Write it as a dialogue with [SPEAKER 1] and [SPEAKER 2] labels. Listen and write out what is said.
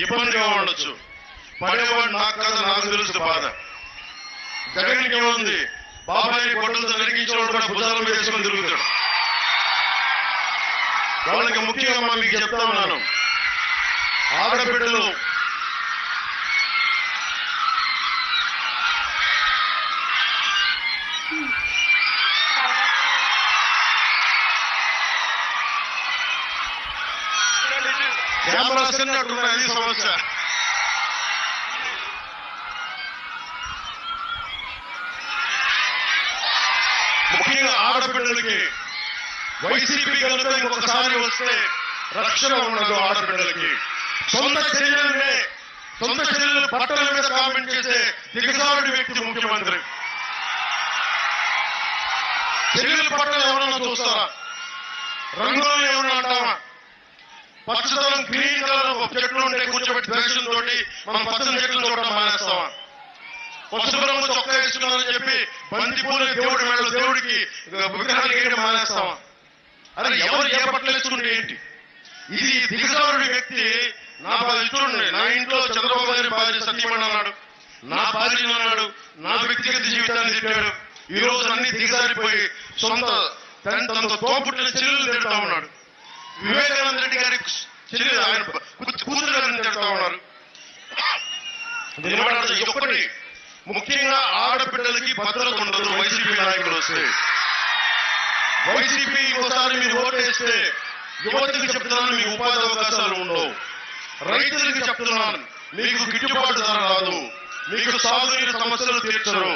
[SPEAKER 1] ఇబ్బందిగా ఉండొచ్చు. పడేవాడు నాకు కదా, నాకు తెలుసు బాధ. జగన్కి ఏముంది, బాబాయి గొడ్డలతో నరికించేవాడు కూడా భుజాల మీద వేసుకొని తిరుగుతాడు. వాళ్ళకి ముఖ్యంగా మీకు చెప్తా ఉన్నాను, ఆడబిడ్డలు కెమెరాస్ అన్నట్టున్నాయి, అది సమస్య. ముఖ్యంగా ఆడబిడ్డలకి వైసీపీ కనుక ఇంకొకసారి వస్తే రక్షణ ఉండదు. ఆడబిడ్డలకి సొంత చెల్లెలు బట్టల మీద కామెంట్ చేసే దిగజారుడి వ్యక్తి ముఖ్యమంత్రి. చెల్లెలు బట్టలు ఎవరన్నా చూస్తారా? రంగులు ఏమన్నా అంటావా? పచ్చదనం గ్రీన్ కలర్ చెట్లు ఉంటే కూర్చోబెట్టి ద్వేషం తోటి మనం పచ్చని చెట్లు చూడటం మానేస్తామా? పసుపు రంగు చొక్కా వేసుకున్నారని చెప్పి బంతి పూల దేవుడి మెడలు దేవుడికి విగ్రహాలు వేయడం మానేస్తామా? అరే ఎవరు ఏ బట్టలు వేసుకుంటే ఏంటి? ఇది దిగజారుడి వ్యక్తి. నా చూడండి, నా ఇంట్లో చంద్రబాబు గారి భార్య సతీమణి అన్నాడు, నా భార్యను అన్నాడు, నా వ్యక్తిగత జీవితాన్ని తిట్టాడు. ఈ రోజు అన్ని దిగజారిపోయి సొంత తనతో తోపుట్టిన చెల్లెలు తిడతా ఉన్నాడు. వివేకానంద రెడ్డి గారి చెల్లెలు ఆయన కూతురు గారిని తిడతా ఉన్నారు. ఒక్కటి ముఖ్యంగా ఆడబిడ్డలకి భద్రత ఉండదు. వైసీపీ నాయకులు వస్తే, వైసీపీ ఇంకోసారి మీరు ఓటేస్తే యువతకి చెప్తున్నాను, మీకు ఉపాధి అవకాశాలు ఉండవు. రైతులకి చెప్తున్నాను, మీకు గిట్టుబాటు ధర రాదు, మీకు సాగునీరు సమస్యలు తీర్చరు.